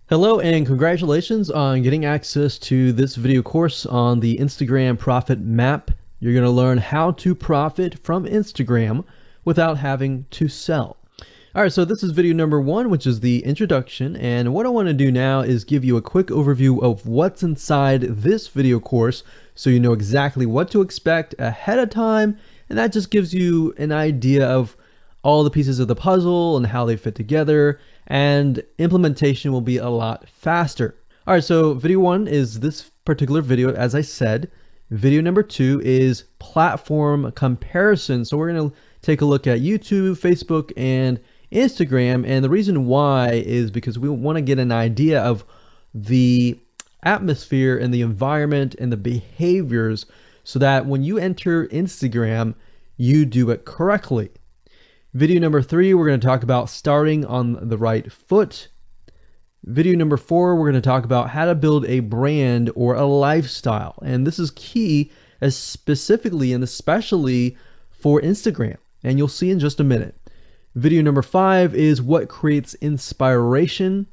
Hello and congratulations on getting access to this video course on the Instagram Profit Map. You're going to learn how to profit from Instagram without having to sell. All right, so this is video number 1, which is the introduction. And what I want to do now is give you a quick overview of what's inside this video course so you know exactly what to expect ahead of time. And that just gives you an idea of all the pieces of the puzzle and how they fit together, and implementation will be a lot faster. All right, so video 1 is this particular video, as I said. Video number 2 is platform comparison. So we're going to take a look at YouTube, Facebook, and Instagram. And the reason why is because we want to get an idea of the atmosphere and the environment and the behaviors so that when you enter Instagram, you do it correctly. Video number 3, we're going to talk about starting on the right foot. Video number 4, we're going to talk about how to build a brand or a lifestyle. And this is key, as specifically and especially for Instagram. And you'll see in just a minute. Video number 5 is what creates inspiration.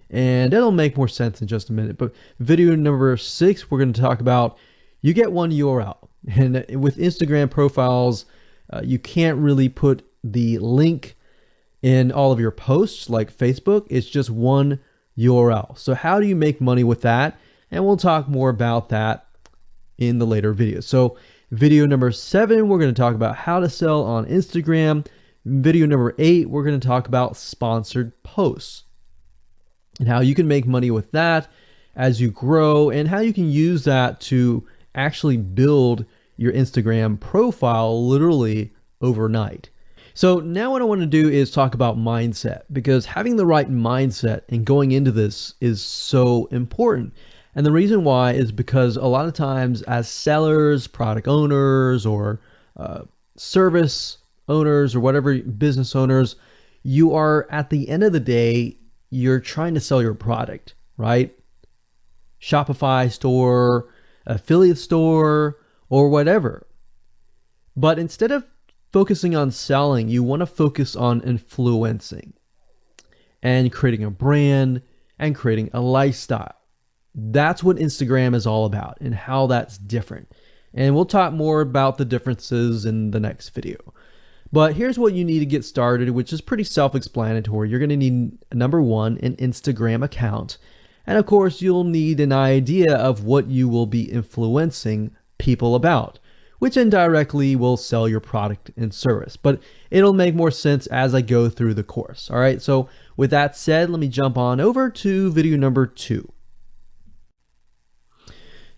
And that'll make more sense in just a minute. But video number 6, we're going to talk about you get one URL. And with Instagram profiles, you can't really put the link in all of your posts like Facebook. It's just one URL. So how do you make money with that? And we'll talk more about that in the later videos. So video number 7, we're going to talk about how to sell on Instagram. Video number 8, we're going to talk about sponsored posts and how you can make money with that as you grow, and how you can use that to actually build your Instagram profile literally overnight. So now what I want to do is talk about mindset, because having the right mindset and going into this is so important. And the reason why is because a lot of times as sellers, product owners, or service owners, or whatever, business owners, you are, at the end of the day, you're trying to sell your product, right? Shopify store, affiliate store, or whatever. But instead of focusing on selling, you want to focus on influencing and creating a brand and creating a lifestyle. That's what Instagram is all about and how that's different. And we'll talk more about the differences in the next video. But here's what you need to get started, which is pretty self-explanatory. You're going to need, number 1, an Instagram account. And of course, you'll need an idea of what you will be influencing people about, which indirectly will sell your product and service. But it'll make more sense as I go through the course. All right, so with that said, let me jump on over to video number 2.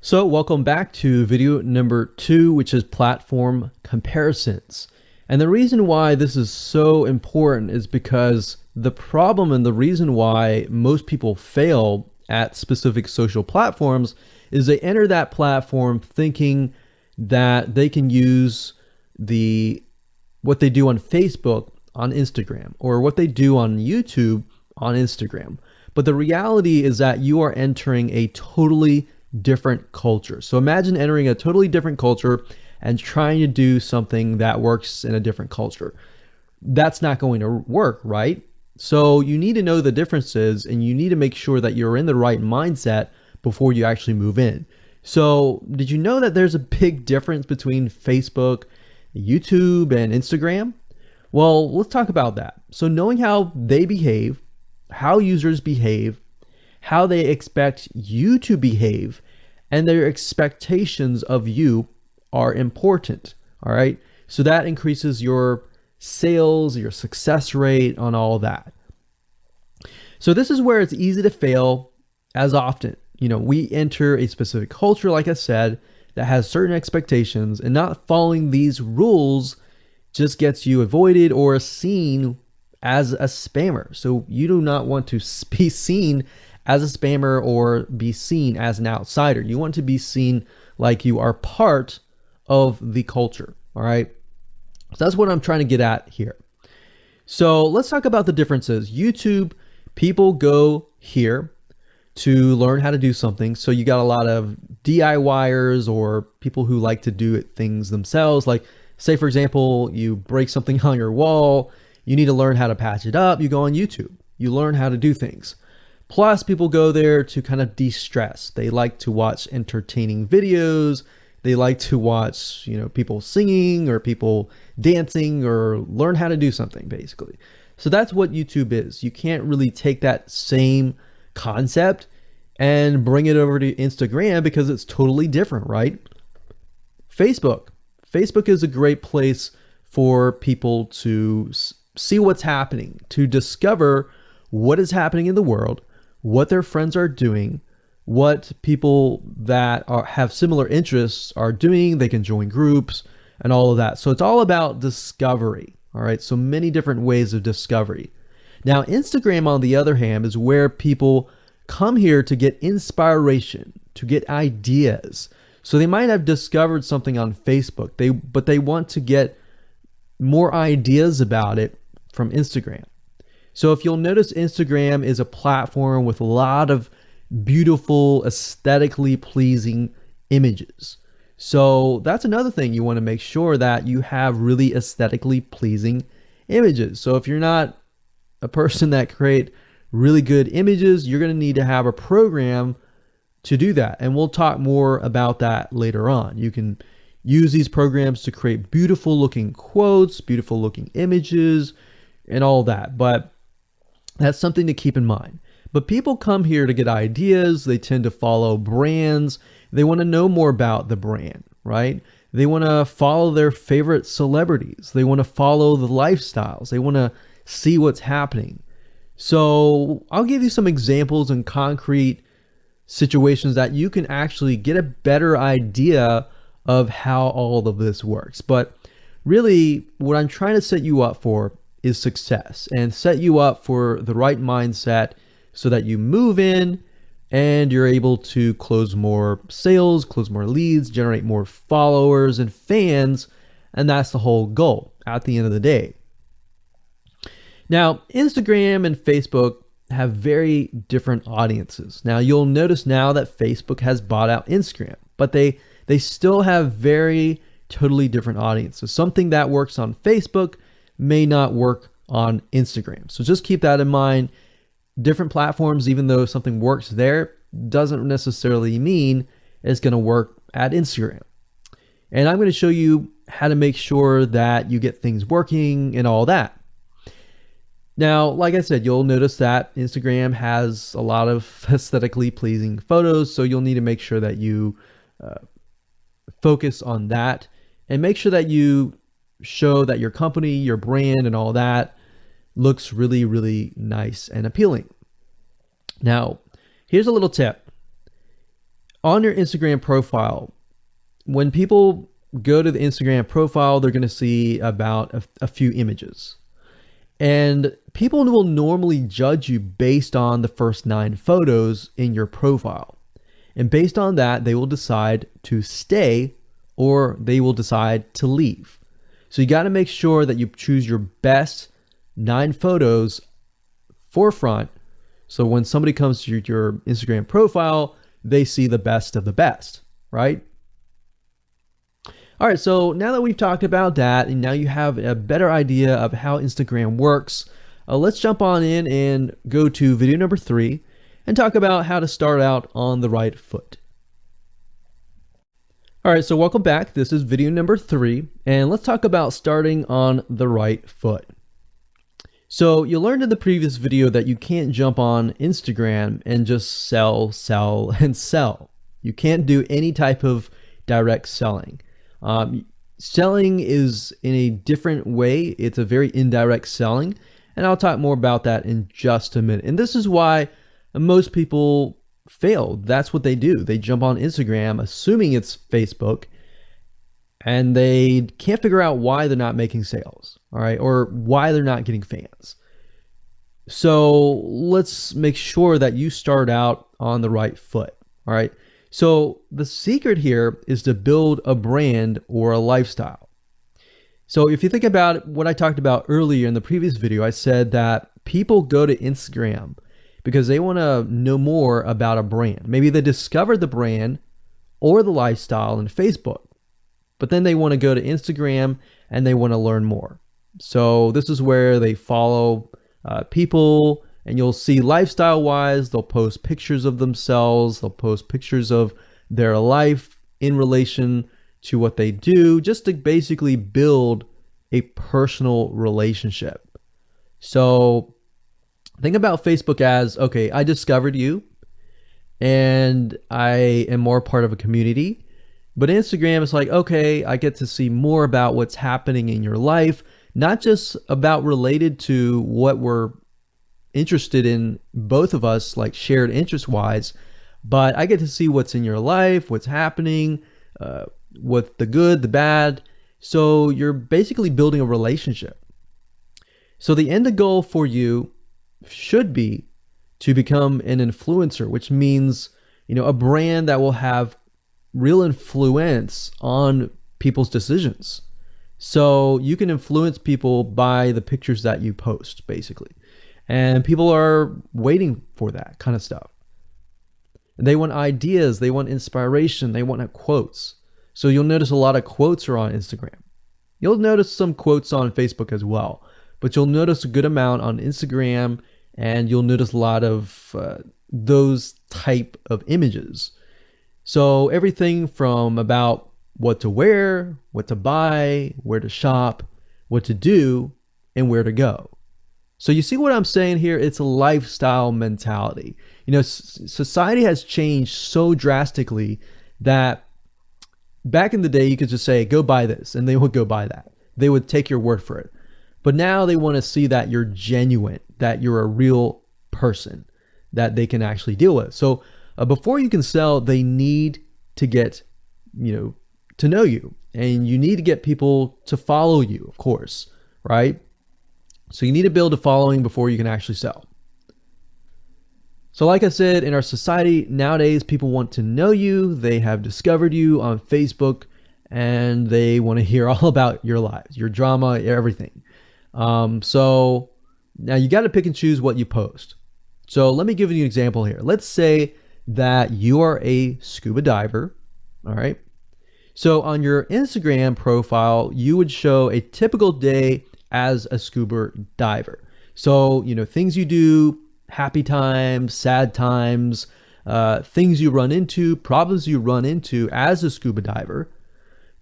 So welcome back to video number 2, which is platform comparisons. And the reason why this is so important is because the problem and the reason why most people fail at specific social platforms is they enter that platform thinking that they can use what they do on Facebook on Instagram, or what they do on YouTube on Instagram. But the reality is that you are entering a totally different culture. So imagine entering a totally different culture and trying to do something that works in a different culture. That's not going to work, right? So you need to know the differences, and you need to make sure that you're in the right mindset before you actually move in. So did you know that there's a big difference between Facebook, YouTube, and Instagram? Well, let's talk about that. So knowing how they behave, how users behave, how they expect you to behave, and their expectations of you are important. All right. So that increases your sales, your success rate on all that. So this is where it's easy to fail as often. You know, we enter a specific culture, like I said, that has certain expectations, and not following these rules just gets you avoided or seen as a spammer. So you do not want to be seen as a spammer or be seen as an outsider. You want to be seen like you are part of the culture. All right. So that's what I'm trying to get at here. So let's talk about the differences. YouTube, people go here to learn how to do something. So you got a lot of DIYers, or people who like to do things themselves. Like, say, for example, you break something on your wall, you need to learn how to patch it up. You go on YouTube, you learn how to do things. Plus, people go there to kind of de-stress. They like to watch entertaining videos. They like to watch, people singing or people dancing or learn how to do something, basically. So that's what YouTube is. You can't really take that same concept and bring it over to Instagram because it's totally different, right? Facebook is a great place for people to see what's happening, to discover what is happening in the world, what their friends are doing, what people that have similar interests are doing. They can join groups and all of that. So it's all about discovery. All right. So many different ways of discovery. Now, Instagram, on the other hand, is where people come here to get inspiration, to get ideas. So they might have discovered something on Facebook, but they want to get more ideas about it from Instagram. So if you'll notice, Instagram is a platform with a lot of beautiful, aesthetically pleasing images. So that's another thing. You want to make sure that you have really aesthetically pleasing images. So if you're not a person that create really good images, you're going to need to have a program to do that. And we'll talk more about that later on. You can use these programs to create beautiful looking quotes, beautiful looking images, and all that. But that's something to keep in mind. But people come here to get ideas. They tend to follow brands. They want to know more about the brand, right? They want to follow their favorite celebrities. They want to follow the lifestyles. They want to see what's happening. So I'll give you some examples and concrete situations that you can actually get a better idea of how all of this works. But really, what I'm trying to set you up for is success, and set you up for the right mindset so that you move in and you're able to close more sales, close more leads, generate more followers and fans. And that's the whole goal at the end of the day. Now, Instagram and Facebook have very different audiences. Now, you'll notice now that Facebook has bought out Instagram, but they still have very totally different audiences. Something that works on Facebook may not work on Instagram. So just keep that in mind. Different platforms, even though something works there, doesn't necessarily mean it's going to work at Instagram. And I'm going to show you how to make sure that you get things working and all that. Now, like I said, you'll notice that Instagram has a lot of aesthetically pleasing photos, so you'll need to make sure that you focus on that and make sure that you show that your company, your brand, and all that looks really, really nice and appealing. Now, here's a little tip. On your Instagram profile, when people go to the Instagram profile, they're going to see about a few images. And people will normally judge you based on the first 9 photos in your profile. And based on that, they will decide to stay or they will decide to leave. So you got to make sure that you choose your best 9 photos forefront. So when somebody comes to your Instagram profile, they see the best of the best, right? All right, so now that we've talked about that, and now you have a better idea of how Instagram works, let's jump on in and go to video number 3 and talk about how to start out on the right foot. All right, so welcome back. This is video number 3, and let's talk about starting on the right foot. So you learned in the previous video that you can't jump on Instagram and just sell, and sell. You can't do any type of direct selling. Selling is in a different way. It's a very indirect selling, and I'll talk more about that in just a minute. And this is why most people fail. That's what they do. They jump on Instagram assuming it's Facebook, and they can't figure out why they're not making sales, all right, or why they're not getting fans. So let's make sure that you start out on the right foot, all right? So the secret here is to build a brand or a lifestyle. So if you think about what I talked about earlier in the previous video, I said that people go to Instagram because they want to know more about a brand. Maybe they discovered the brand or the lifestyle in Facebook, but then they want to go to Instagram and they want to learn more. So this is where they follow people And you'll see lifestyle wise, they'll post pictures of themselves, they'll post pictures of their life in relation to what they do, just to basically build a personal relationship. So think about Facebook as, okay, I discovered you and I am more part of a community. But Instagram is like, okay, I get to see more about what's happening in your life, not just about related to what we're interested in, both of us, like shared interest wise, but I get to see what's in your life, what's happening, what the good, the bad. So you're basically building a relationship. So the end goal for you should be to become an influencer, which means, a brand that will have real influence on people's decisions. So you can influence people by the pictures that you post, basically. And people are waiting for that kind of stuff. They want ideas, they want inspiration, they want quotes. So you'll notice a lot of quotes are on Instagram. You'll notice some quotes on Facebook as well, but you'll notice a good amount on Instagram, and you'll notice a lot of those type of images. So everything from about what to wear, what to buy, where to shop, what to do, and where to go. So you see what I'm saying here? It's a lifestyle mentality. Society has changed so drastically that back in the day, you could just say, go buy this, and they would go buy that. They would take your word for it. But now they want to see that you're genuine, that you're a real person that they can actually deal with. So before you can sell, they need to get, to know you, and you need to get people to follow you, of course, right? So you need to build a following before you can actually sell. So like I said, in our society nowadays, people want to know you. They have discovered you on Facebook, and they want to hear all about your lives, your drama, everything. So now you got to pick and choose what you post. So let me give you an example here. Let's say that you are a scuba diver, all right? So on your Instagram profile, you would show a typical day as a scuba diver. So, things you do, happy times, sad times, things you run into, problems you run into as a scuba diver,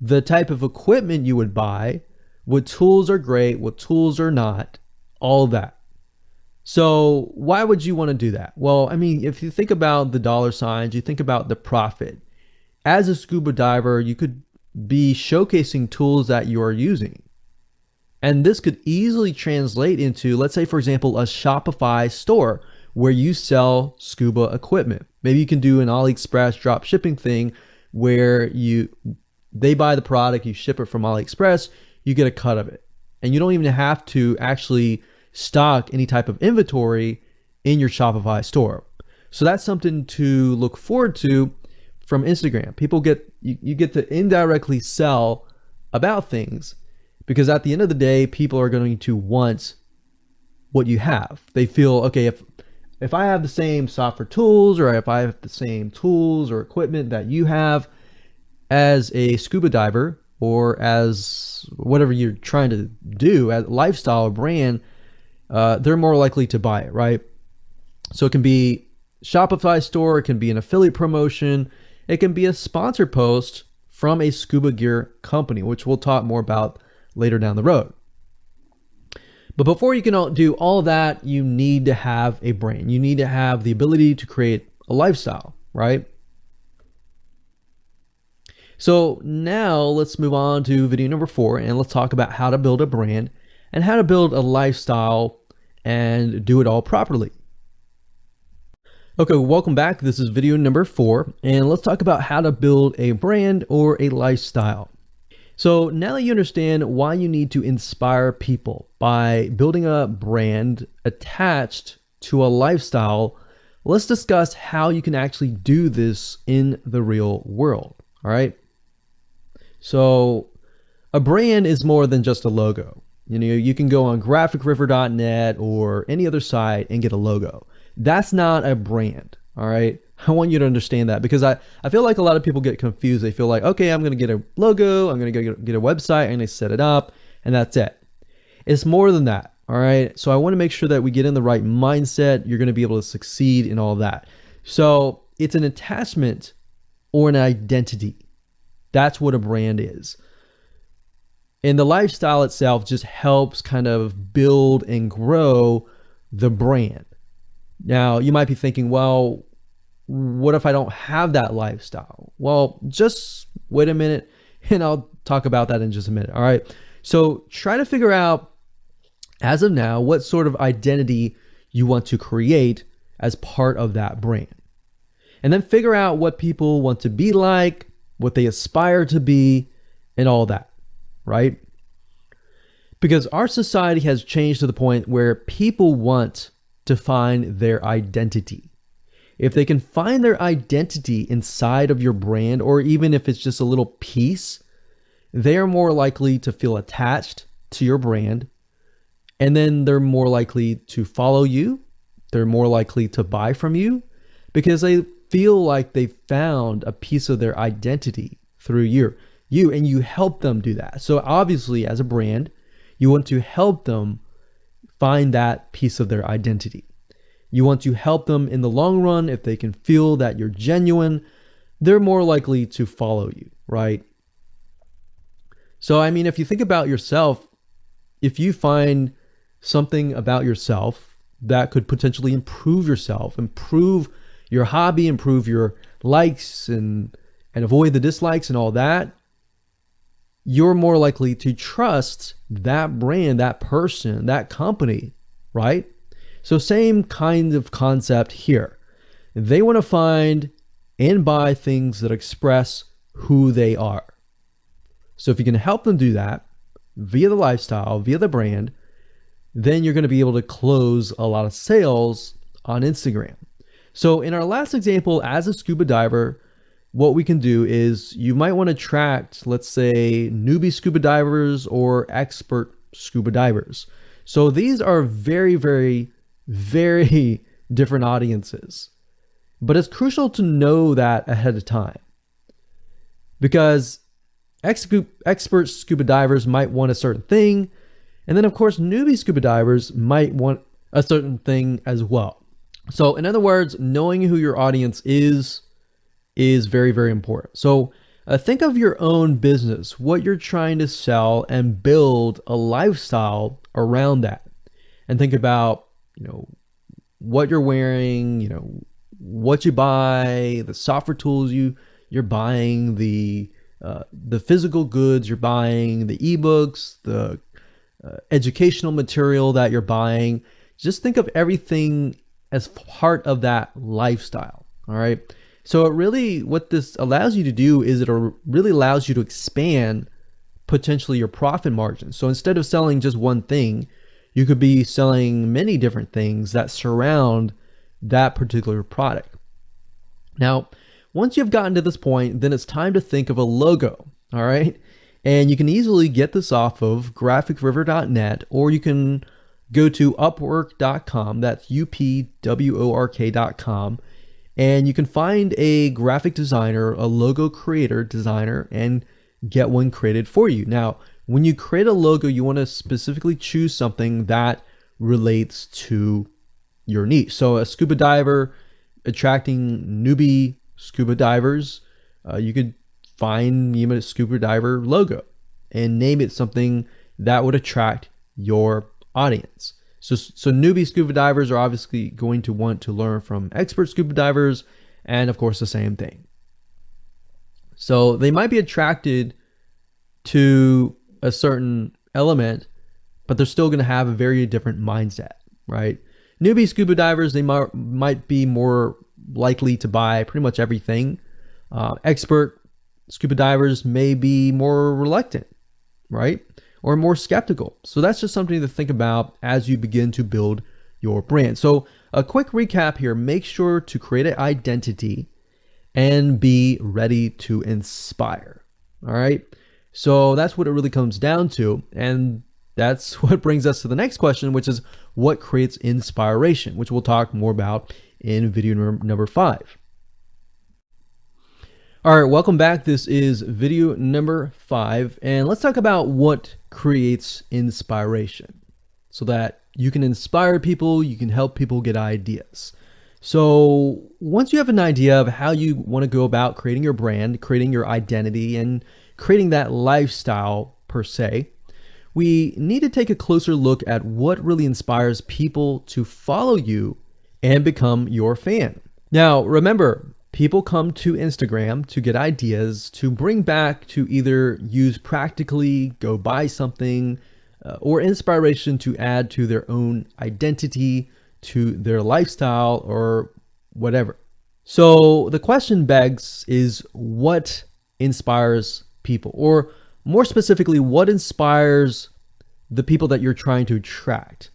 the type of equipment you would buy, what tools are great, what tools are not, all that. So why would you want to do that? Well, if you think about the dollar signs, you think about the profit. As a scuba diver, you could be showcasing tools that you are using. And this could easily translate into, let's say, for example, a Shopify store where you sell scuba equipment. Maybe you can do an AliExpress drop shipping thing where they buy the product, you ship it from AliExpress, you get a cut of it. And you don't even have to actually stock any type of inventory in your Shopify store. So that's something to look forward to from Instagram. You get to indirectly sell about things, because at the end of the day, people are going to want what you have. They feel, okay, if I have the same software tools, or if I have the same tools or equipment that you have as a scuba diver, or as whatever you're trying to do, as a lifestyle brand, they're more likely to buy it, right? So it can be Shopify store, it can be an affiliate promotion, it can be a sponsor post from a scuba gear company, which we'll talk more about later down the road. But before you can do all of that, you need to have a brand. You need to have the ability to create a lifestyle, right? So now let's move on to video number 4, and let's talk about how to build a brand and how to build a lifestyle and do it all properly. Okay, welcome back. This is video number 4, and let's talk about how to build a brand or a lifestyle. So now that you understand why you need to inspire people by building a brand attached to a lifestyle, let's discuss how you can actually do this in the real world. All right. So a brand is more than just a logo. You can go on graphicriver.net or any other site and get a logo. That's not a brand. All right. I want you to understand that, because I feel like a lot of people get confused. They feel like, okay, I'm going to get a logo, I'm going to get a website, I'm going to set it up, and that's it. It's more than that. All right. So I want to make sure that we get in the right mindset. You're going to be able to succeed in all that. So it's an attachment or an identity. That's what a brand is. And the lifestyle itself just helps kind of build and grow the brand. Now, you might be thinking, well, what if I don't have that lifestyle? Well, just wait a minute and I'll talk about that in just a minute. All right. So try to figure out, as of now, what sort of identity you want to create as part of that brand. And then figure out what people want to be like, what they aspire to be, and all that, right? Because our society has changed to the point where people want to find their identity. If they can find their identity inside of your brand, or even if it's just a little piece, they are more likely to feel attached to your brand. And then they're more likely to follow you. They're more likely to buy from you because they feel like they found a piece of their identity through you, and you help them do that. So obviously, as a brand, you want to help them find that piece of their identity. You want to help them in the long run. If they can feel that you're genuine, they're more likely to follow you, right? So, I mean, if you think about yourself, if you find something about yourself that could potentially improve yourself, improve your hobby, improve your likes and avoid the dislikes and all that, you're more likely to trust that brand, that person, that company, right? So same kind of concept here. They want to find and buy things that express who they are. So if you can help them do that via the lifestyle, via the brand, then you're going to be able to close a lot of sales on Instagram. So in our last example, as a scuba diver, what we can do is you might want to attract, let's say, newbie scuba divers or expert scuba divers. So these are very, very, very different audiences. But it's crucial to know that ahead of time, because expert scuba divers might want a certain thing. And then, of course, newbie scuba divers might want a certain thing as well. So in other words, knowing who your audience is very, very important. So think of your own business, what you're trying to sell, and build a lifestyle around that. And think about, what you're wearing, what you buy, the software tools you're buying, the physical goods you're buying, the ebooks, the educational material that you're buying. Just think of everything as part of that lifestyle. All right. So what this allows you to do is it really allows you to expand potentially your profit margin. So instead of selling just one thing, you could be selling many different things that surround that particular product. Now, once you've gotten to this point, then it's time to think of a logo. All right. And you can easily get this off of graphicriver.net, or you can go to upwork.com. That's upwork.com. And you can find a graphic designer, a logo creator, designer, and get one created for you. Now, when you create a logo, you want to specifically choose something that relates to your niche. So a scuba diver attracting newbie scuba divers, you could find a scuba diver logo and name it something that would attract your audience. So newbie scuba divers are obviously going to want to learn from expert scuba divers, and of course the same thing. So they might be attracted to a certain element, but they're still going to have a very different mindset, right? Newbie scuba divers, they might be more likely to buy pretty much everything. Expert scuba divers may be more reluctant, right? Or more skeptical. So that's just something to think about as you begin to build your brand. So a quick recap here: make sure to create an identity and be ready to inspire. All right. So that's what it really comes down to. And that's what brings us to the next question, which is what creates inspiration, which we'll talk more about in video number 5. All right, welcome back. This is video number 5, and let's talk about what creates inspiration. so that you can inspire people, you can help people get ideas. So once you have an idea of how you want to go about creating your brand, creating your identity, and creating that lifestyle per se, we need to take a closer look at what really inspires people to follow you and become your fan. Now, remember, people come to Instagram to get ideas to bring back to either use practically, go buy something, or inspiration to add to their own identity, to their lifestyle, or whatever. So the question begs is, what inspires people? Or more specifically, what inspires the people that you're trying to attract?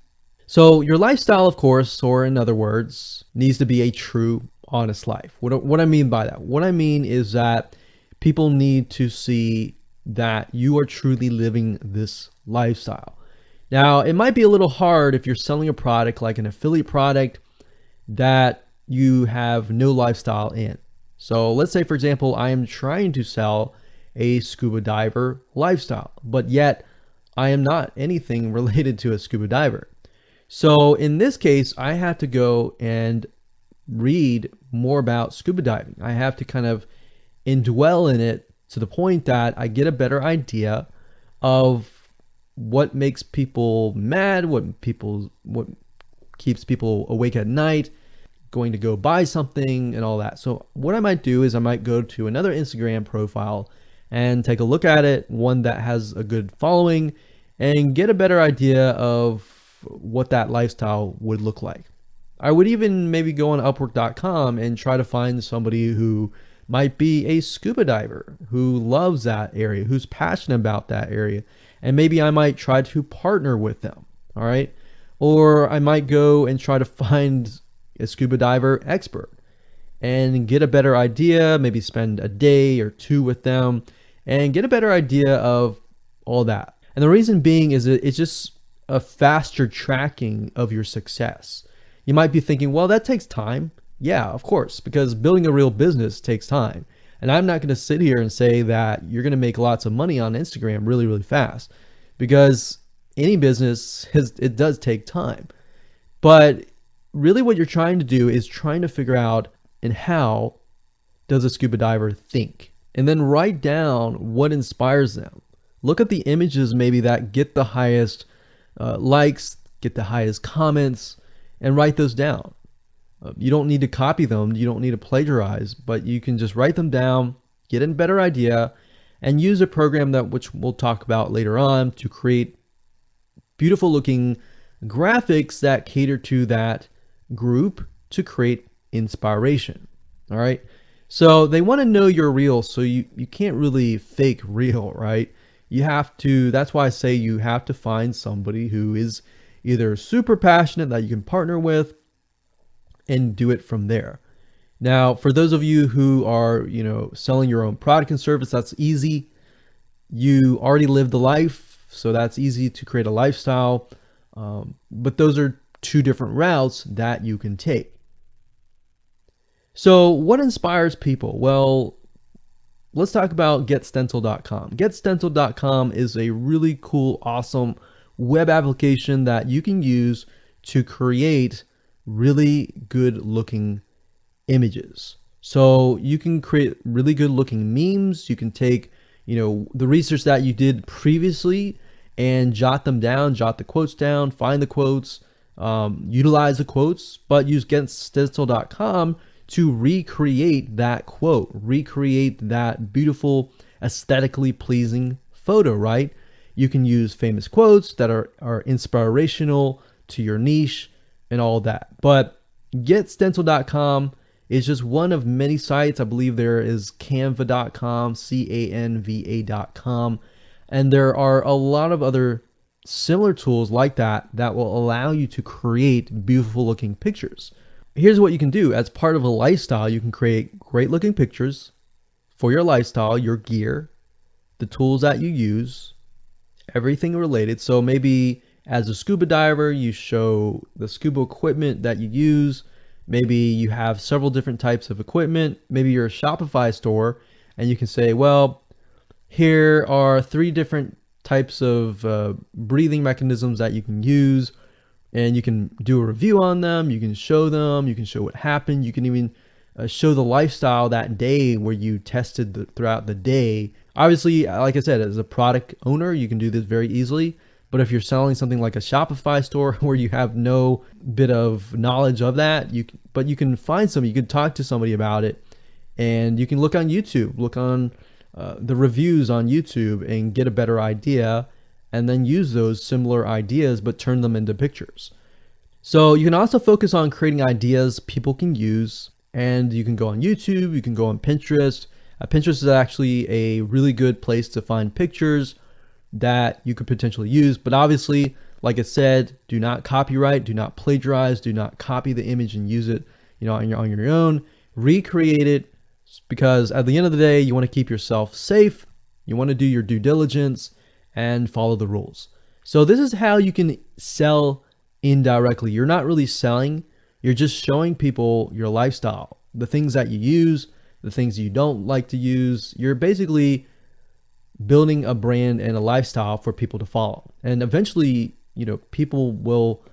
So your lifestyle, of course, or in other words, needs to be a true, honest life. What I mean by that? What I mean is that people need to see that you are truly living this lifestyle. Now, it might be a little hard if you're selling a product like an affiliate product that you have no lifestyle in. So let's say, for example, I am trying to sell a scuba diver lifestyle, but yet I am not anything related to a scuba diver. So in this case, I have to go and read more about scuba diving. I have to kind of indwell in it to the point that I get a better idea of what makes people mad, what keeps people awake at night, going to go buy something and all that. So what I might do is I might go to another Instagram profile and take a look at it, one that has a good following, and get a better idea of what that lifestyle would look like. I would even maybe go on Upwork.com and try to find somebody who might be a scuba diver, who loves that area, who's passionate about that area. And maybe I might try to partner with them, all right? Or I might go and try to find a scuba diver expert and get a better idea, maybe spend a day or two with them and get a better idea of all that. And the reason being is that it's just a faster tracking of your success. You might be thinking, well, that takes time. Yeah, of course, because building a real business takes time. And I'm not going to sit here and say that you're going to make lots of money on Instagram really, really fast, because any business, it does take time. But really what you're trying to do is trying to figure out, and how does a scuba diver think? And then write down what inspires them. Look at the images maybe that get the highest likes, get the highest comments, and write those down. You don't need to copy them. You don't need to plagiarize, but you can just write them down, get a better idea, and use a program which we'll talk about later on to create beautiful looking graphics that cater to that group to create inspiration. All right. So they want to know you're real. So you can't really fake real, right? You have to, that's why I say you have to find somebody who is either super passionate that you can partner with and do it from there. Now, for those of you who are, selling your own product and service, that's easy. You already live the life, so that's easy to create a lifestyle. But those are two different routes that you can take. So what inspires people? Well, let's talk about getstencil.com. Getstencil.com is a really cool, awesome web application that you can use to create really good looking images. So you can create really good looking memes. You can take, the research that you did previously and jot them down, jot the quotes down, find the quotes, utilize the quotes, but use getstencil.com to recreate that quote, recreate that beautiful, aesthetically pleasing photo, right? You can use famous quotes that are inspirational to your niche and all that. But getstencil.com is just one of many sites. I believe there is canva.com, canva.com, and there are a lot of other similar tools like that will allow you to create beautiful looking pictures. Here's what you can do. As part of a lifestyle, you can create great looking pictures for your lifestyle, your gear, the tools that you use, everything related. So maybe as a scuba diver, you show the scuba equipment that you use. Maybe you have several different types of equipment. Maybe you're a Shopify store and you can say, well, here are 3 different types of breathing mechanisms that you can use, and you can do a review on them. You can show them, you can show what happened. You can even show the lifestyle that day where you tested throughout the day. Obviously, like I said, as a product owner, you can do this very easily. But if you're selling something like a Shopify store where you have no bit of knowledge of that, you can find some, you can talk to somebody about it, and you can look on YouTube, look on the reviews on YouTube and get a better idea, and then use those similar ideas but turn them into pictures. So you can also focus on creating ideas people can use, and you can go on YouTube, you can go on Pinterest. Pinterest is actually a really good place to find pictures that you could potentially use, but obviously, like I said, do not copyright, do not plagiarize, do not copy the image and use it, on your own. Recreate it, because at the end of the day, you want to keep yourself safe. You want to do your due diligence and follow the rules. So this is how you can sell indirectly. You're not really selling, you're just showing people your lifestyle, the things that you use, the things you don't like to use. You're basically building a brand and a lifestyle for people to follow. And eventually, people will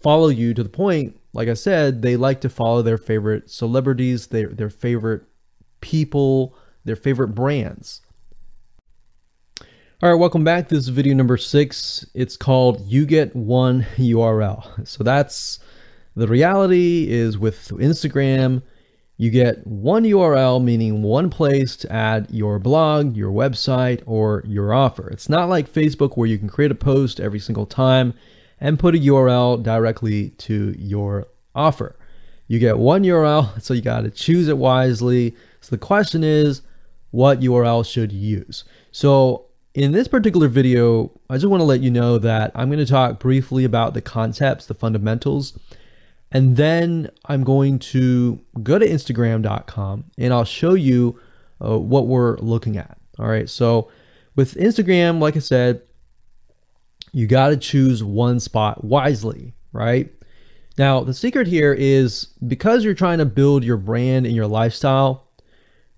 follow you to the point, like I said, they like to follow their favorite celebrities, their favorite people, their favorite brands. All right, welcome back. This is video number 6. It's called You Get One URL. So that's the reality is with Instagram, you get one URL, meaning one place to add your blog, your website, or your offer. It's not like Facebook where you can create a post every single time and put a URL directly to your offer. You get one URL, so you got to choose it wisely. So the question is, what URL should you use? So in this particular video, I just want to let you know that I'm going to talk briefly about the concepts, the fundamentals, and then I'm going to go to Instagram.com and I'll show you what we're looking at. All right. So with Instagram, like I said, you got to choose one spot wisely, right? Now, the secret here is because you're trying to build your brand and your lifestyle,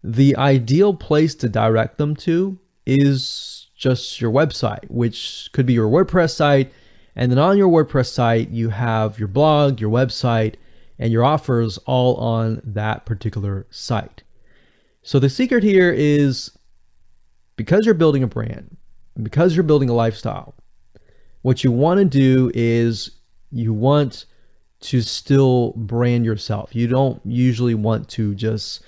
the ideal place to direct them to is just your website, which could be your WordPress site. And then on your WordPress site, you have your blog, your website, and your offers all on that particular site. So the secret here is because you're building a brand, because you're building a lifestyle, what you want to do is you want to still brand yourself. You don't usually want to just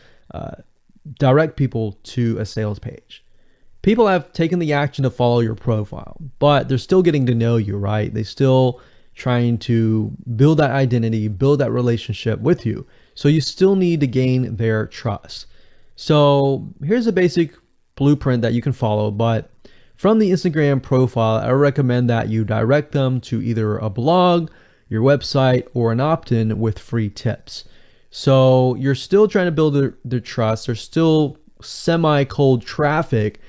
direct people to a sales page. People have taken the action to follow your profile, but they're still getting to know you, right? They're still trying to build that identity, build that relationship with you. So you still need to gain their trust. So here's a basic blueprint that you can follow, but from the Instagram profile, I recommend that you direct them to either a blog, your website, or an opt-in with free tips. So you're still trying to build their trust. They're still semi-cold traffic.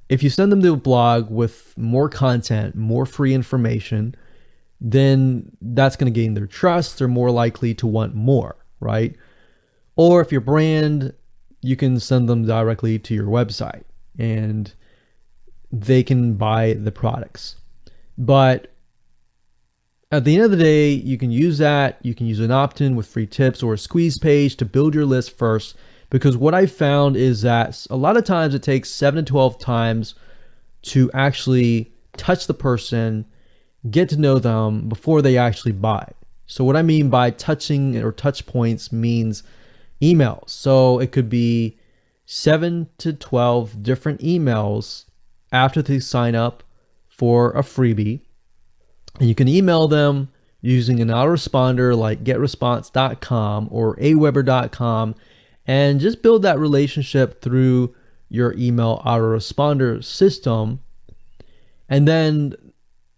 If you send them to a blog with more content, more free information, then that's going to gain their trust. They're more likely to want more, right? Or if your brand, you can send them directly to your website and they can buy the products. But at the end of the day, you can use that. You can use an opt-in with free tips or a squeeze page to build your list first. Because what I found is that a lot of times it takes 7 to 12 times to actually touch the person, get to know them before they actually buy. So what I mean by touching or touch points means emails. So it could be 7 to 12 different emails after they sign up for a freebie. And you can email them using an autoresponder like getresponse.com or aweber.com. And just build that relationship through your email autoresponder system. And then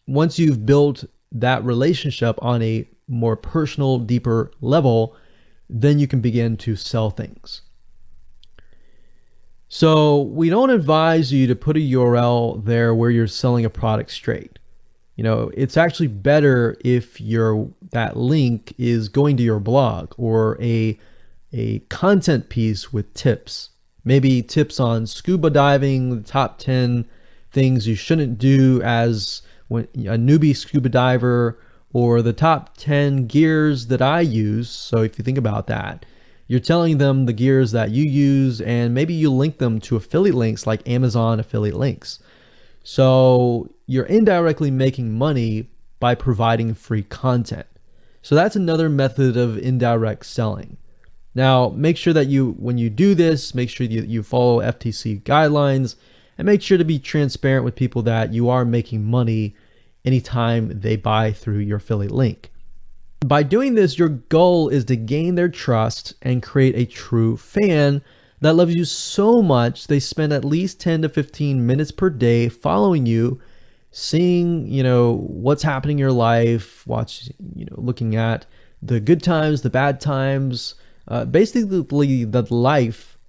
once you've built that relationship on a more personal, deeper level, then you can begin to sell things. So we don't advise you to put a URL there where you're selling a product straight. It's actually better if that link is going to your blog or a content piece with tips, maybe tips on scuba diving, the top 10 things you shouldn't do as when a newbie scuba diver, or the top 10 gears that I use. So if you think about that, you're telling them the gears that you use, and maybe you link them to affiliate links like Amazon affiliate links. So you're indirectly making money by providing free content. So that's another method of indirect selling. Now, make sure that when you do this, make sure you follow FTC guidelines, and make sure to be transparent with people that you are making money anytime they buy through your affiliate link. By doing this, your goal is to gain their trust and create a true fan that loves you so much they spend at least 10 to 15 minutes per day following you, seeing, what's happening in your life, looking at the good times, the bad times, basically the life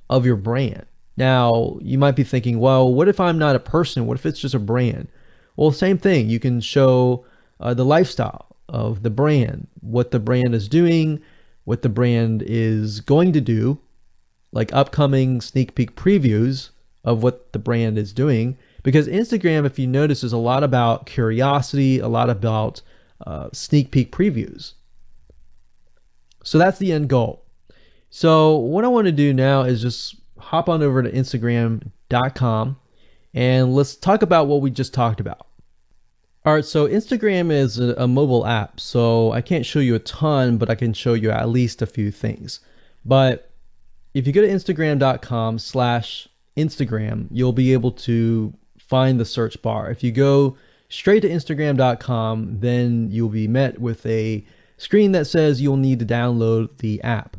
of your brand. Now, you might be thinking, well, what if I'm not a person? What if it's just a brand? Well, same thing. You can show the lifestyle of the brand, what the brand is doing, what the brand is going to do, like upcoming sneak peek previews of what the brand is doing. Because Instagram, if you notice, is a lot about curiosity, a lot about sneak peek previews. So that's the end goal. So what I want to do now is just hop on over to Instagram.com and let's talk about what we just talked about. All right, so Instagram is a mobile app, so I can't show you a ton, but I can show you at least a few things. But if you go to Instagram.com/Instagram, you'll be able to find the search bar. If you go straight to Instagram.com, then you'll be met with a screen that says you'll need to download the app.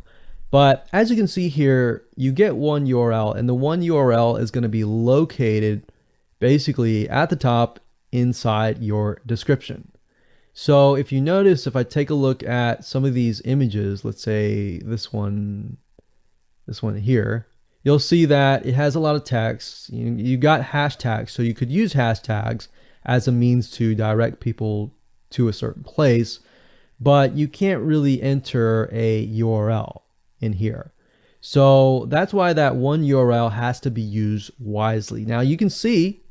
But as you can see here, you get one URL, and the one URL is going to be located basically at the top inside your description. So if you notice, if I take a look at some of these images, let's say this one here, you'll see that it has a lot of text. You got hashtags, so you could use hashtags as a means to direct people to a certain place, but you can't really enter a URL in here. So that's why that one URL has to be used wisely. Now you can see,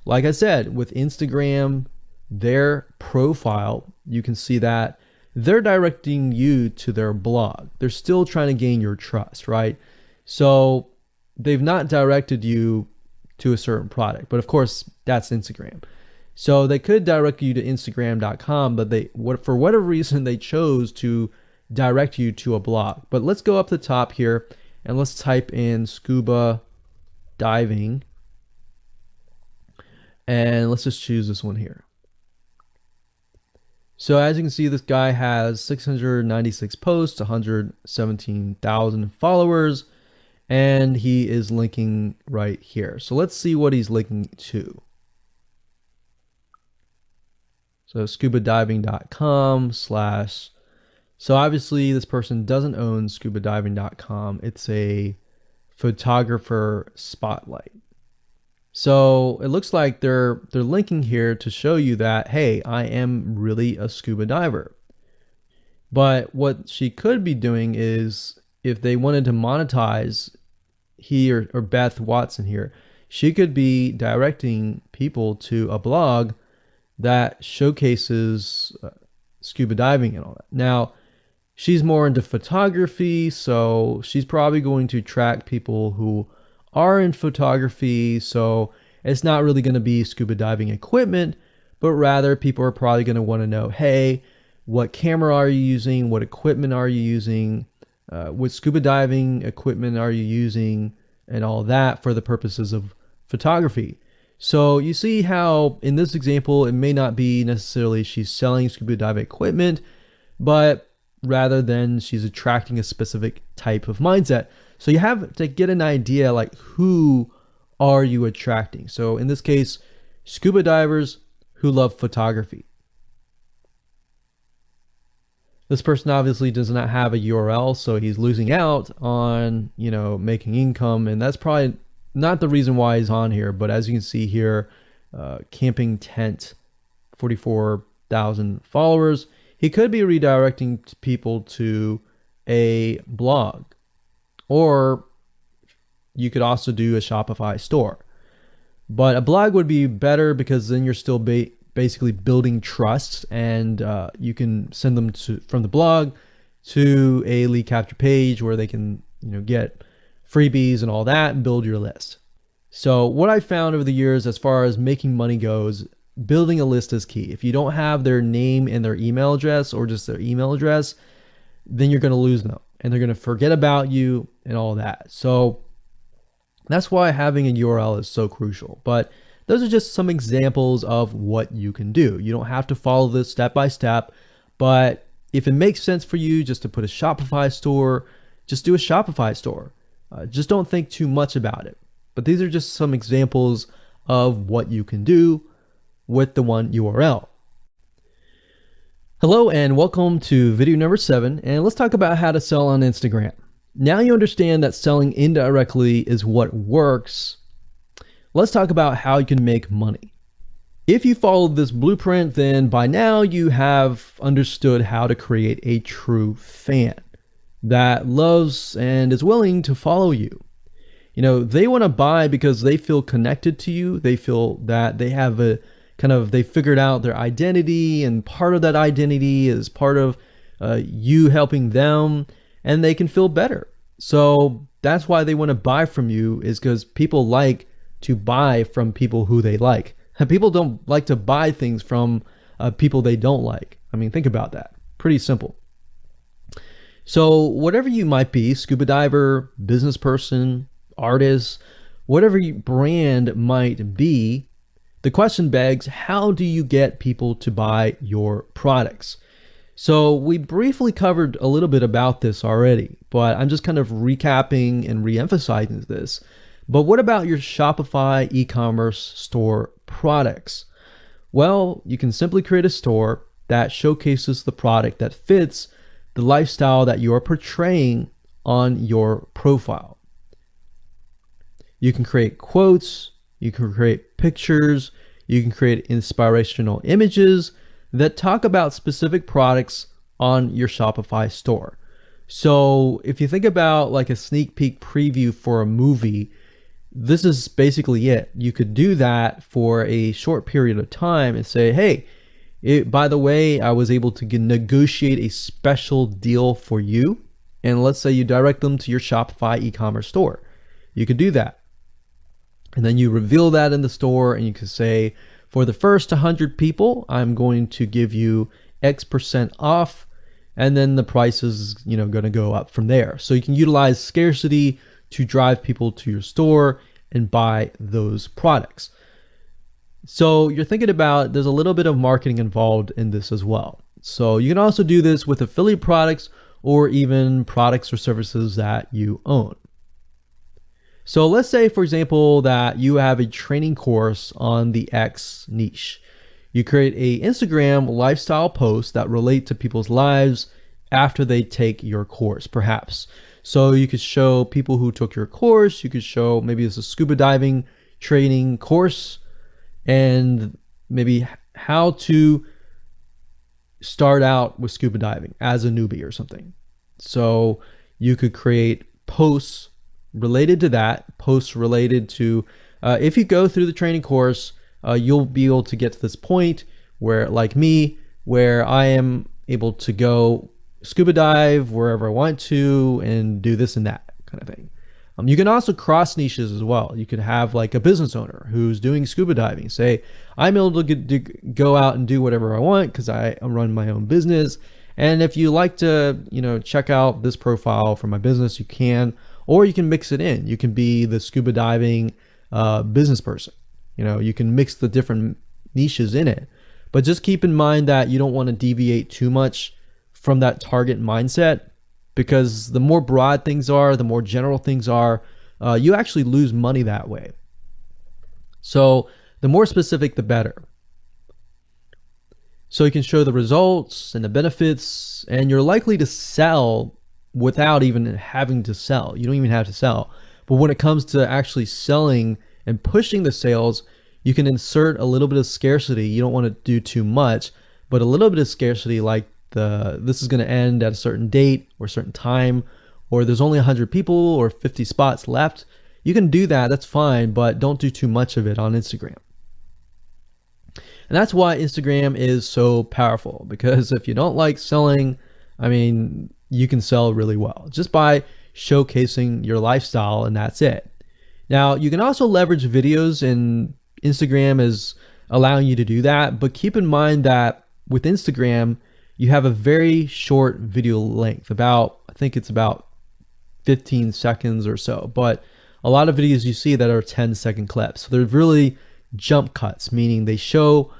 like I said, with Instagram, their profile, you can see that they're directing you to their blog. They're still trying to gain your trust, right? So they've not directed you to a certain product, but of course that's Instagram. So they could direct you to Instagram.com, but for whatever reason, they chose to direct you to a blog. But let's go up the top here and let's type in scuba diving. And let's just choose this one here. So as you can see, this guy has 696 posts, 117,000 followers, and he is linking right here. So let's see what he's linking to. So scubadiving.com/. So obviously this person doesn't own scubadiving.com. It's a photographer spotlight. So it looks like they're linking here to show you that, hey, I am really a scuba diver. But what she could be doing is, if they wanted to monetize, he or Beth Watson here, she could be directing people to a blog that showcases scuba diving and all that. Now, she's more into photography, so she's probably going to attract people who are in photography. So it's not really going to be scuba diving equipment, but rather people are probably going to want to know, hey, what camera are you using? What equipment are you using? What scuba diving equipment are you using? And all that for the purposes of photography. So you see how in this example, it may not be necessarily she's selling scuba diving equipment, but rather than she's attracting a specific type of mindset. So you have to get an idea, like, who are you attracting? So in this case, scuba divers who love photography. This person obviously does not have a URL, so he's losing out on, making income, and that's probably not the reason why he's on here. But as you can see here, camping tent, 44,000 followers. He could be redirecting people to a blog, or you could also do a Shopify store. But a blog would be better because then you're still basically building trust, and you can send them from the blog to a lead capture page where they can get freebies and all that and build your list. So what I found over the years as far as making money goes, building a list is key. If you don't have their name and their email address, or just their email address, then you're going to lose them and they're going to forget about you and all that. So that's why having a URL is so crucial. But those are just some examples of what you can do. You don't have to follow this step by step, but if it makes sense for you just to put a Shopify store, just do a Shopify store. Just don't think too much about it. But these are just some examples of what you can do with the one URL. Hello and welcome to video number 7, and let's talk about how to sell on Instagram. Now you understand that selling indirectly is what works. Let's talk about how you can make money. If you followed this blueprint, then by now you have understood how to create a true fan that loves and is willing to follow you. They want to buy because they feel connected to you. They feel that they have they figured out their identity, and part of that identity is part of you helping them, and they can feel better. So that's why they want to buy from you, is because people like to buy from people who they like. And people don't like to buy things from people they don't like. I mean, think about that. Pretty simple. So whatever you might be, scuba diver, business person, artist, whatever your brand might be, the question begs, how do you get people to buy your products? So we briefly covered a little bit about this already, but I'm just kind of recapping and re-emphasizing this. But what about your Shopify e-commerce store products? Well, you can simply create a store that showcases the product that fits the lifestyle that you're portraying on your profile. You can create quotes, you can create pictures, you can create inspirational images that talk about specific products on your Shopify store. So if you think about like a sneak peek preview for a movie, this is basically it. You could do that for a short period of time and say, hey, by the way, I was able to negotiate a special deal for you. And let's say you direct them to your Shopify e-commerce store. You could do that. And then you reveal that in the store, and you can say, for the first 100 people, I'm going to give you X% off. And then the price is, going to go up from there. So you can utilize scarcity to drive people to your store and buy those products. So you're thinking about, there's a little bit of marketing involved in this as well. So you can also do this with affiliate products or even products or services that you own. So let's say, for example, that you have a training course on the X niche. You create a Instagram lifestyle post that relate to people's lives after they take your course, perhaps. So you could show people who took your course, you could show maybe it's a scuba diving training course, and maybe how to start out with scuba diving as a newbie or something. So you could create posts related to that, posts related to, if you go through the training course, you'll be able to get to this point where, like me, where I am able to go scuba dive wherever I want to and do this and that kind of thing. You can also cross niches as well. You could have like a business owner who's doing scuba diving. Say, I'm able to go out and do whatever I want because I run my own business. And if you like to, check out this profile for my business, you can, or you can mix it in. You can be the scuba diving business person. You can mix the different niches in it. But just keep in mind that you don't want to deviate too much from that target mindset, because the more broad things are, the more general things are, you actually lose money that way. So the more specific, the better. So you can show the results and the benefits, and you're likely to sell without even having to sell. You don't even have to sell. But when it comes to actually selling and pushing the sales, you can insert a little bit of scarcity. You don't want to do too much, but a little bit of scarcity, like this is going to end at a certain date or certain time, or there's only 100 people or 50 spots left. you can do that, that's fine, but don't do too much of it on Instagram. And that's why Instagram is so powerful, because if you don't like selling, I mean, you can sell really well just by showcasing your lifestyle, and that's it. Now, you can also leverage videos, and Instagram is allowing you to do that, but keep in mind that with Instagram, you have a very short video length, I think it's about 15 seconds or so, but a lot of videos you see that are 10-second clips. So they're really jump cuts, meaning they show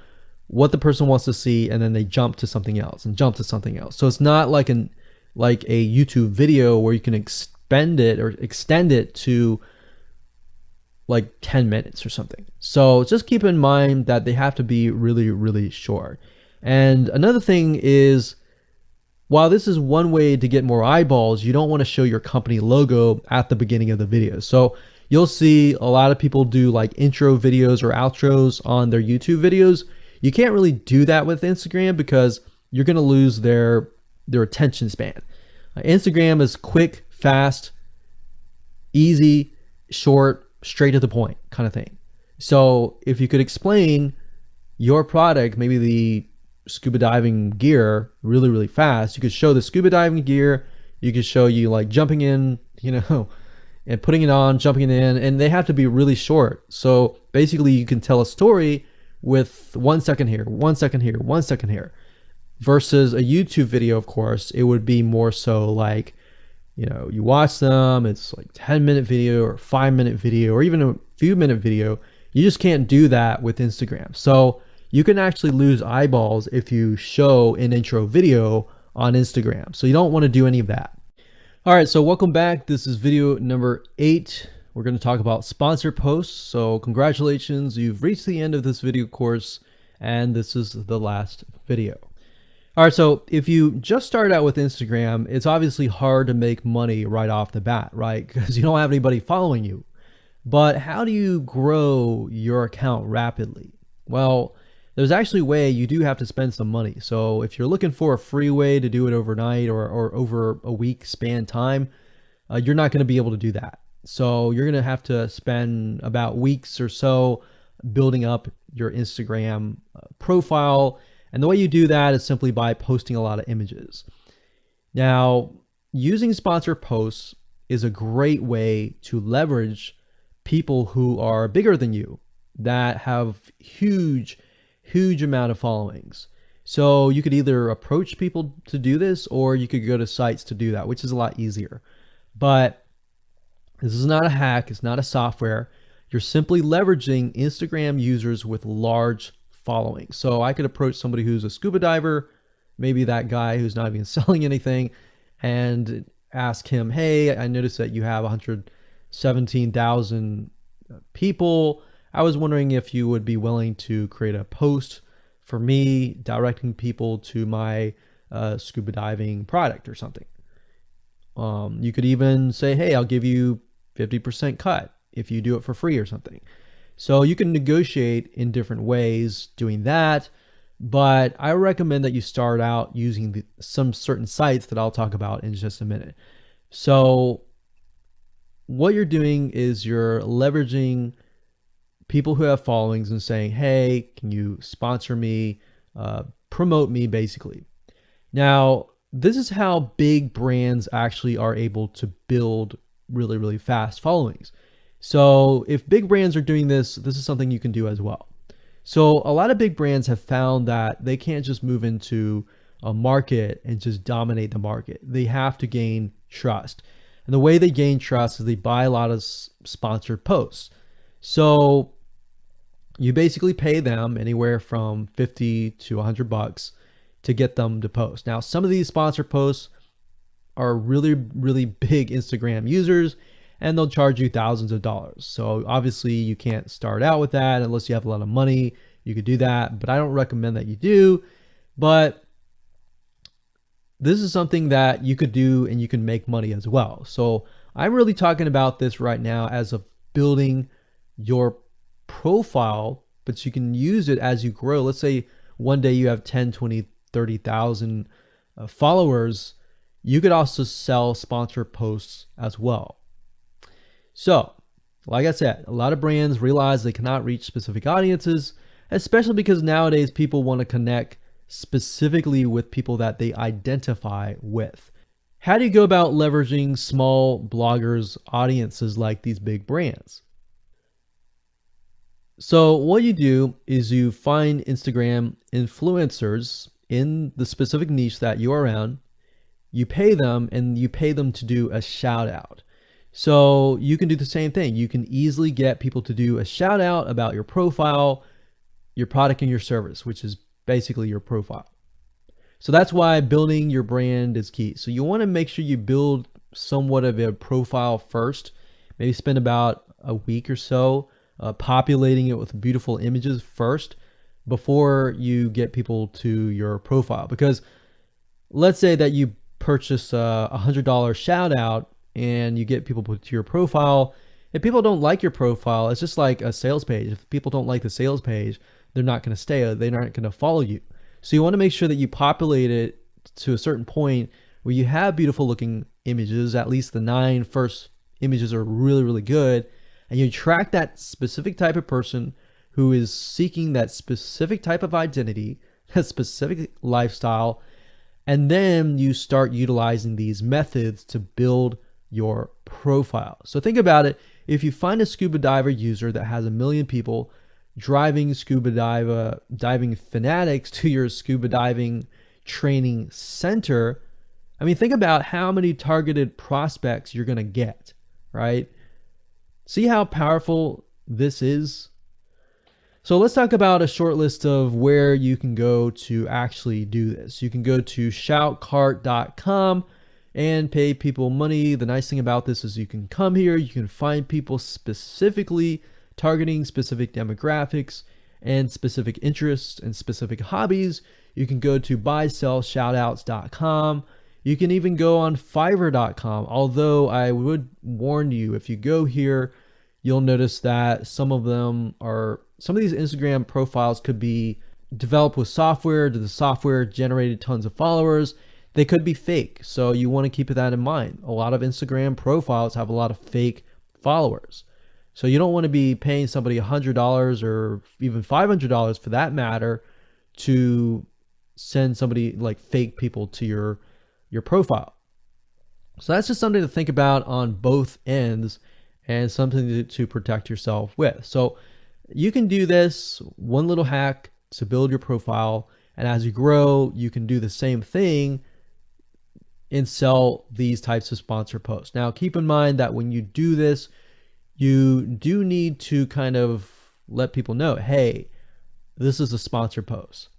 what the person wants to see and then they jump to something else and jump to something else. So it's not like a YouTube video where you can extend it to like 10 minutes or something. So just keep in mind that they have to be really, really short. And another thing is, while this is one way to get more eyeballs, you don't want to show your company logo at the beginning of the video. So you'll see a lot of people do like intro videos or outros on their YouTube videos. You can't really do that with Instagram because you're going to lose their attention span. Instagram is quick, fast, easy, short, straight to the point kind of thing. So if you could explain your product, maybe the scuba diving gear, really, really fast, you could show the scuba diving gear, you could show you like jumping in, and putting it on, jumping in, and they have to be really short. So basically you can tell a story with 1 second here, 1 second here, 1 second here, versus a YouTube video. Of course, it would be more so like, you watch them, it's like 10-minute video or 5-minute video or even a few minute video. You just can't do that with Instagram. So you can actually lose eyeballs if you show an intro video on Instagram. So you don't want to do any of that. All right, so welcome back. This is video number 8. We're going to talk about sponsored posts. So congratulations, you've reached the end of this video course, and this is the last video. All right, so if you just start out with Instagram, it's obviously hard to make money right off the bat, right? Because you don't have anybody following you. But how do you grow your account rapidly? Well, there's actually a way. You do have to spend some money. So if you're looking for a free way to do it overnight or over a week span time, you're not going to be able to do that. So you're going to have to spend about weeks or so building up your Instagram profile. And the way you do that is simply by posting a lot of images. Now, using sponsored posts is a great way to leverage people who are bigger than you that have huge amount of followings. So you could either approach people to do this, or you could go to sites to do that, which is a lot easier. But this is not a hack. It's not a software. You're simply leveraging Instagram users with large followings. So I could approach somebody who's a scuba diver, maybe that guy who's not even selling anything, and ask him, hey, I noticed that you have 117,000 people. I was wondering if you would be willing to create a post for me directing people to my scuba diving product or something. You could even say, hey, I'll give you 50% cut if you do it for free or something. So you can negotiate in different ways doing that, but I recommend that you start out using some certain sites that I'll talk about in just a minute. So what you're doing is you're leveraging people who have followings and saying, hey, can you sponsor me, promote me, basically. Now, this is how big brands actually are able to build really, really fast followings. So if big brands are doing this, this is something you can do as well. So a lot of big brands have found that they can't just move into a market and just dominate the market. They have to gain trust. And the way they gain trust is they buy a lot of sponsored posts. So you basically pay them anywhere from 50 to $100 to get them to post. Now, some of these sponsored posts are really, really big Instagram users, and they'll charge you thousands of dollars. So obviously you can't start out with that unless you have a lot of money. You could do that, but I don't recommend that you do. But this is something that you could do and you can make money as well. So I'm really talking about this right now as of building your profile, but you can use it as you grow. Let's say one day you have 10, 20, 30,000 followers. You could also sell sponsored posts as well. So Like I said, a lot of brands realize they cannot reach specific audiences, especially because nowadays people want to connect specifically with people that they identify with. How do you go about leveraging small bloggers' audiences like these big brands? So what you do is you find Instagram influencers in the specific niche that you're around, you pay them, and you pay them to do a shout out. So you can do the same thing. You can easily get people to do a shout out about your profile, your product, and your service, which is basically your profile. So that's why building your brand is key. So you want to make sure you build somewhat of a profile first. Maybe spend about a week or so populating it with beautiful images first before you get people to your profile. Because let's say that you purchase a $100 shout out and you get people to your profile. If people don't like your profile, it's just like a sales page. If people don't like the sales page, they're not going to stay. They're not going to follow you. So you want to make sure that you populate it to a certain point where you have beautiful looking images. At least the 9 first images are really, really good. And you track that specific type of person who is seeking that specific type of identity, that specific lifestyle. And then you start utilizing these methods to build your profile. So think about it. If you find a scuba diver user that has 1 million people driving scuba diving fanatics to your scuba diving training center, I mean, think about how many targeted prospects you're going to get, right? See how powerful this is? So let's talk about a short list of where you can go to actually do this. You can go to shoutcart.com and pay people money. The nice thing about this is you can come here, you can find people specifically targeting specific demographics and specific interests and specific hobbies. You can go to buysellshoutouts.com. You can even go on fiverr.com. Although I would warn you, if you go here, you'll notice that some of these Instagram profiles could be developed with software. The software generated tons of followers. They could be fake. So you want to keep that in mind. A lot of Instagram profiles have a lot of fake followers. So you don't want to be paying somebody $100 or even $500 for that matter to send somebody like fake people to your profile. So that's just something to think about on both ends and something to protect yourself with. So you can do this one little hack to build your profile. And as you grow, you can do the same thing and sell these types of sponsor posts. Now, keep in mind that when you do this, you do need to kind of let people know, hey, this is a sponsor post.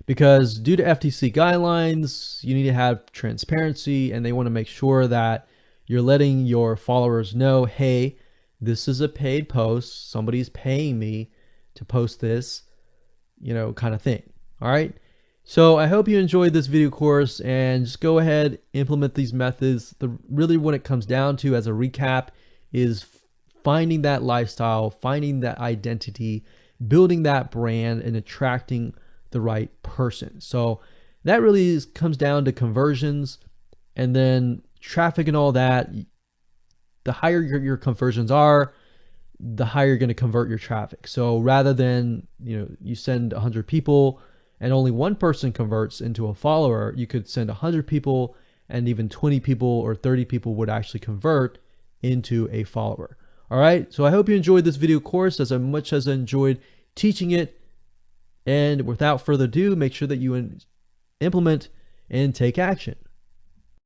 Because due to FTC guidelines, you need to have transparency, and they want to make sure that you're letting your followers know, hey, this is a paid post. Somebody's paying me to post this, kind of thing. All right. So I hope you enjoyed this video course, and just go ahead, implement these methods. Really what it comes down to as a recap is finding that lifestyle, finding that identity, building that brand, and attracting the right person. So that really comes down to conversions, and then traffic and all that. The higher your conversions are, the higher you're going to convert your traffic. So rather than, you send 100 people and only one person converts into a follower, you could send 100 people and even 20 people or 30 people would actually convert into a follower. All right. So I hope you enjoyed this video course as much as I enjoyed teaching it. And without further ado, make sure that you implement and take action.